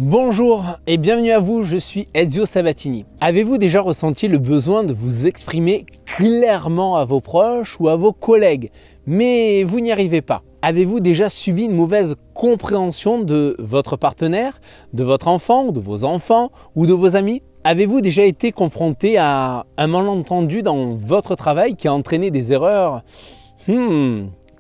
Bonjour et bienvenue à vous, je suis Ezio Sabatini. Avez-vous déjà ressenti le besoin de vous exprimer clairement à vos proches ou à vos collègues, mais vous n'y arrivez pas? Avez-vous déjà subi une mauvaise compréhension de votre partenaire, de votre enfant ou de vos enfants ou de vos amis? Avez-vous déjà été confronté à un malentendu dans votre travail qui a entraîné des erreurs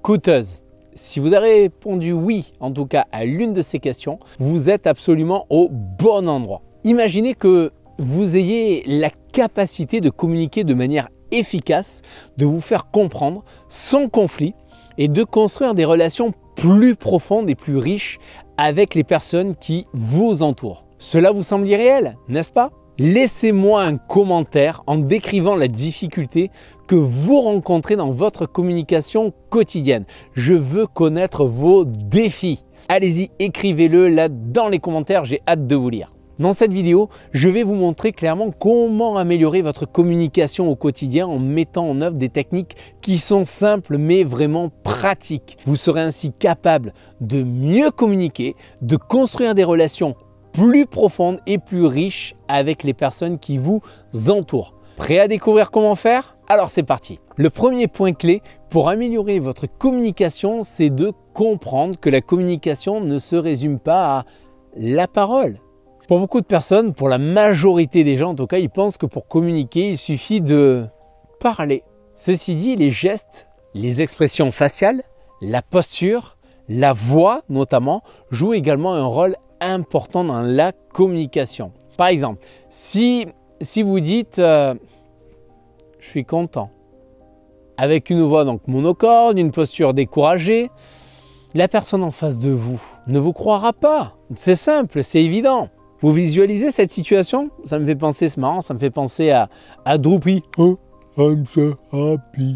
coûteuses? Si vous avez répondu oui, en tout cas à l'une de ces questions, vous êtes absolument au bon endroit. Imaginez que vous ayez la capacité de communiquer de manière efficace, de vous faire comprendre sans conflit et de construire des relations plus profondes et plus riches avec les personnes qui vous entourent. Cela vous semble irréel, n'est-ce pas? Laissez-moi un commentaire en décrivant la difficulté que vous rencontrez dans votre communication quotidienne. Je veux connaître vos défis. Allez-y, écrivez-le là dans les commentaires, j'ai hâte de vous lire. Dans cette vidéo, je vais vous montrer clairement comment améliorer votre communication au quotidien en mettant en œuvre des techniques qui sont simples mais vraiment pratiques. Vous serez ainsi capable de mieux communiquer, de construire des relations plus profonde et plus riche avec les personnes qui vous entourent. Prêt à découvrir comment faire? Alors c'est parti! Le premier point clé pour améliorer votre communication, c'est de comprendre que la communication ne se résume pas à la parole. Pour beaucoup de personnes, pour la majorité des gens en tout cas, ils pensent que pour communiquer, il suffit de parler. Ceci dit, les gestes, les expressions faciales, la posture, la voix notamment, jouent également un rôle important dans la communication. Par exemple, si vous dites je suis content avec une voix donc monocorde, une posture découragée, la personne en face de vous ne vous croira pas. C'est simple, c'est évident. Vous visualisez cette situation? Ça me fait penser, c'est marrant, ça me fait penser à Droopy. Oh, I'm so happy.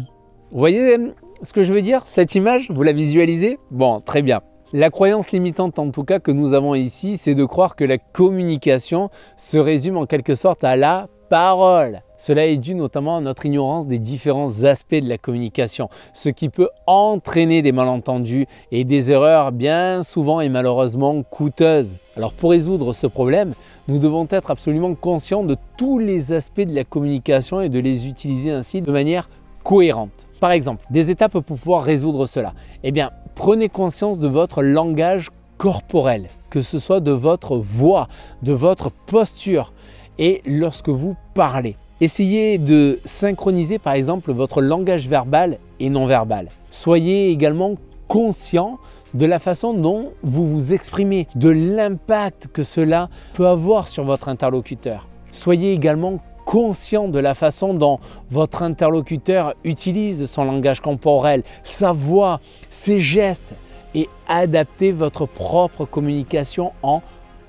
Vous voyez ce que je veux dire? Cette image, vous la visualisez? Bon, très bien. La croyance limitante en tout cas que nous avons ici, c'est de croire que la communication se résume en quelque sorte à la parole. Cela est dû notamment à notre ignorance des différents aspects de la communication, ce qui peut entraîner des malentendus et des erreurs bien souvent et malheureusement coûteuses. Alors pour résoudre ce problème, nous devons être absolument conscients de tous les aspects de la communication et de les utiliser ainsi de manière cohérente. Par exemple, des étapes pour pouvoir résoudre cela. Eh bien, prenez conscience de votre langage corporel, que ce soit de votre voix, de votre posture et lorsque vous parlez. Essayez de synchroniser par exemple votre langage verbal et non verbal. Soyez également conscient de la façon dont vous vous exprimez, de l'impact que cela peut avoir sur votre interlocuteur. Soyez également conscient de la façon dont votre interlocuteur utilise son langage corporel, sa voix, ses gestes et adaptez votre propre communication en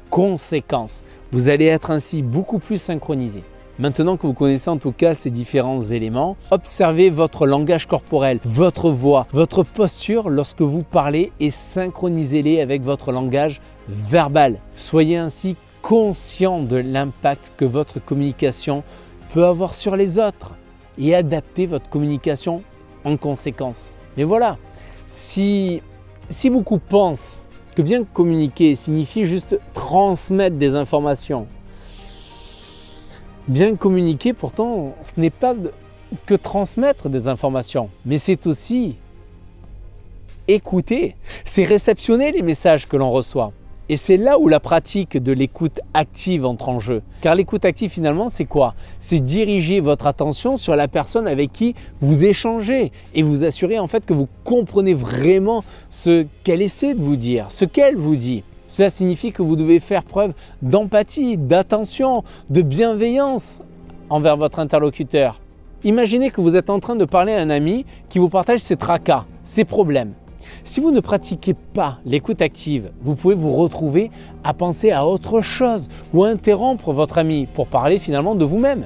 conséquence. Vous allez être ainsi beaucoup plus synchronisé. Maintenant que vous connaissez en tout cas ces différents éléments, observez votre langage corporel, votre voix, votre posture lorsque vous parlez et synchronisez-les avec votre langage verbal. Soyez ainsi conscient de l'impact que votre communication peut avoir sur les autres et adaptez votre communication en conséquence. Mais voilà, si beaucoup pensent que bien communiquer signifie juste transmettre des informations, bien communiquer pourtant ce n'est pas que transmettre des informations, mais c'est aussi écouter, c'est réceptionner les messages que l'on reçoit. Et c'est là où la pratique de l'écoute active entre en jeu. Car l'écoute active finalement c'est quoi? C'est diriger votre attention sur la personne avec qui vous échangez et vous assurer en fait que vous comprenez vraiment ce qu'elle essaie de vous dire, ce qu'elle vous dit. Cela signifie que vous devez faire preuve d'empathie, d'attention, de bienveillance envers votre interlocuteur. Imaginez que vous êtes en train de parler à un ami qui vous partage ses tracas, ses problèmes. Si vous ne pratiquez pas l'écoute active, vous pouvez vous retrouver à penser à autre chose ou à interrompre votre ami pour parler finalement de vous-même.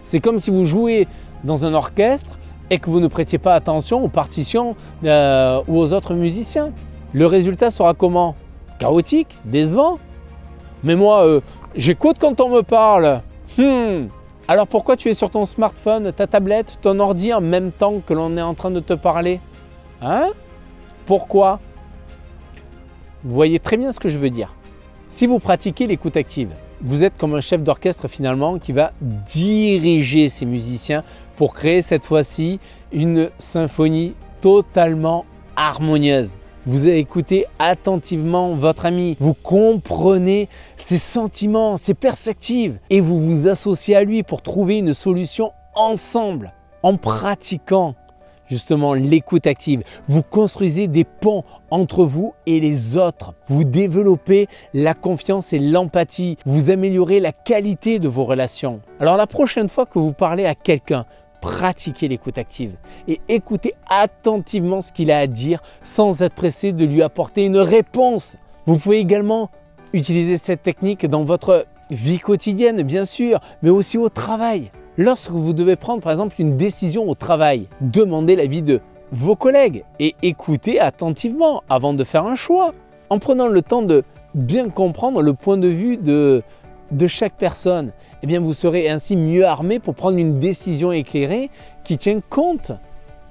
C'est comme si vous jouez dans un orchestre et que vous ne prêtiez pas attention aux partitions ou aux autres musiciens. Le résultat sera comment? Chaotique, décevant. Mais moi, j'écoute quand on me parle. Alors pourquoi tu es sur ton smartphone, ta tablette, ton ordi en même temps que l'on est en train de te parler? Hein? Pourquoi? Vous voyez très bien ce que je veux dire. Si vous pratiquez l'écoute active, vous êtes comme un chef d'orchestre finalement qui va diriger ses musiciens pour créer cette fois-ci une symphonie totalement harmonieuse. Vous écoutez attentivement votre ami, vous comprenez ses sentiments, ses perspectives et vous vous associez à lui pour trouver une solution ensemble. En pratiquant justement l'écoute active, vous construisez des ponts entre vous et les autres. Vous développez la confiance et l'empathie. Vous améliorez la qualité de vos relations. Alors la prochaine fois que vous parlez à quelqu'un, pratiquez l'écoute active et écoutez attentivement ce qu'il a à dire sans être pressé de lui apporter une réponse. Vous pouvez également utiliser cette technique dans votre vie quotidienne, bien sûr, mais aussi au travail. Lorsque vous devez prendre par exemple une décision au travail, demandez l'avis de vos collègues et écoutez attentivement avant de faire un choix. En prenant le temps de bien comprendre le point de vue de chaque personne, eh bien vous serez ainsi mieux armé pour prendre une décision éclairée qui tient compte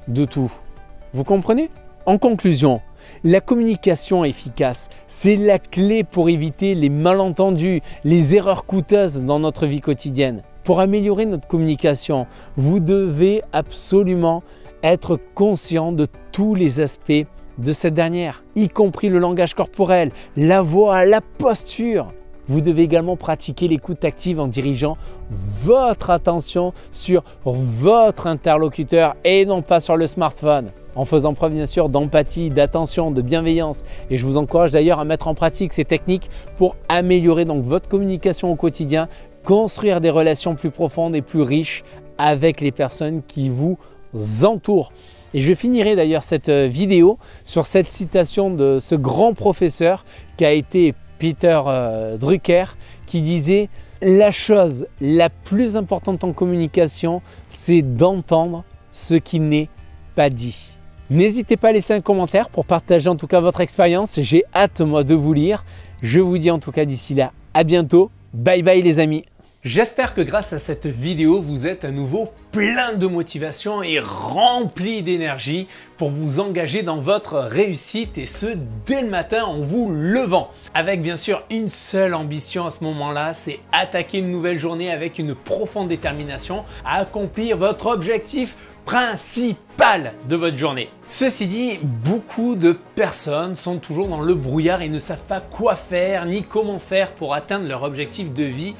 de tout. Vous comprenez? En conclusion, la communication efficace, c'est la clé pour éviter les malentendus, les erreurs coûteuses dans notre vie quotidienne. Pour améliorer notre communication, vous devez absolument être conscient de tous les aspects de cette dernière, y compris le langage corporel, la voix, la posture. Vous devez également pratiquer l'écoute active en dirigeant votre attention sur votre interlocuteur et non pas sur le smartphone. En faisant preuve bien sûr d'empathie, d'attention, de bienveillance. Et je vous encourage d'ailleurs à mettre en pratique ces techniques pour améliorer donc votre communication au quotidien, construire des relations plus profondes et plus riches avec les personnes qui vous entourent. Et je finirai d'ailleurs cette vidéo sur cette citation de ce grand professeur qui a été Peter Drucker, qui disait « La chose la plus importante en communication, c'est d'entendre ce qui n'est pas dit ». N'hésitez pas à laisser un commentaire pour partager en tout cas votre expérience. J'ai hâte moi de vous lire. Je vous dis en tout cas d'ici là, à bientôt. Bye bye les amis. J'espère que grâce à cette vidéo, vous êtes à nouveau plein de motivation et rempli d'énergie pour vous engager dans votre réussite et ce dès le matin en vous levant. Avec bien sûr une seule ambition à ce moment-là, c'est attaquer une nouvelle journée avec une profonde détermination à accomplir votre objectif principal de votre journée. Ceci dit, beaucoup de personnes sont toujours dans le brouillard et ne savent pas quoi faire ni comment faire pour atteindre leur objectif de vie.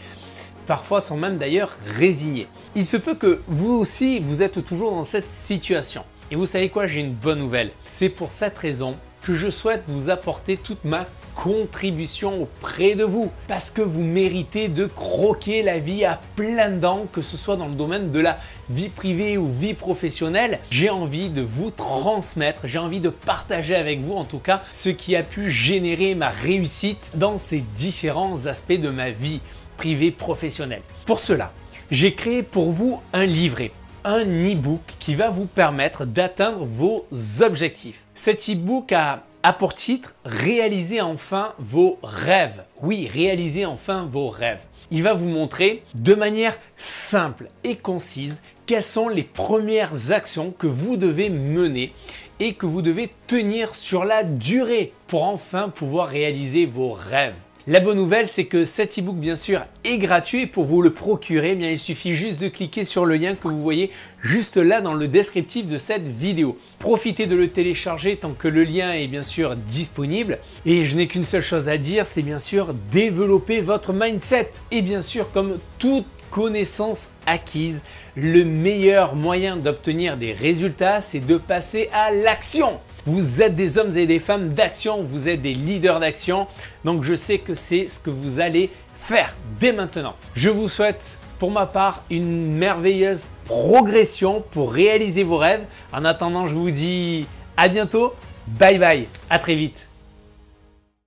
Parfois sans même d'ailleurs résigner. Il se peut que vous aussi, vous êtes toujours dans cette situation. Et vous savez quoi, j'ai une bonne nouvelle. C'est pour cette raison que je souhaite vous apporter toute ma contribution auprès de vous. Parce que vous méritez de croquer la vie à pleines dents, que ce soit dans le domaine de la vie privée ou vie professionnelle. J'ai envie de vous transmettre, j'ai envie de partager avec vous en tout cas ce qui a pu générer ma réussite dans ces différents aspects de ma vie privé professionnel. Pour cela, j'ai créé pour vous un livret, un e-book qui va vous permettre d'atteindre vos objectifs. Cet e-book a pour titre « Réaliser enfin vos rêves ». Oui, réaliser enfin vos rêves. Il va vous montrer de manière simple et concise quelles sont les premières actions que vous devez mener et que vous devez tenir sur la durée pour enfin pouvoir réaliser vos rêves. La bonne nouvelle, c'est que cet e-book, bien sûr, est gratuit et pour vous le procurer, eh bien, il suffit juste de cliquer sur le lien que vous voyez juste là dans le descriptif de cette vidéo. Profitez de le télécharger tant que le lien est bien sûr disponible. Et je n'ai qu'une seule chose à dire, c'est bien sûr développer votre mindset. Et bien sûr, comme toute connaissance acquise, le meilleur moyen d'obtenir des résultats, c'est de passer à l'action. Vous êtes des hommes et des femmes d'action, vous êtes des leaders d'action, donc je sais que c'est ce que vous allez faire dès maintenant. Je vous souhaite pour ma part une merveilleuse progression pour réaliser vos rêves. En attendant, je vous dis à bientôt, bye bye, à très vite.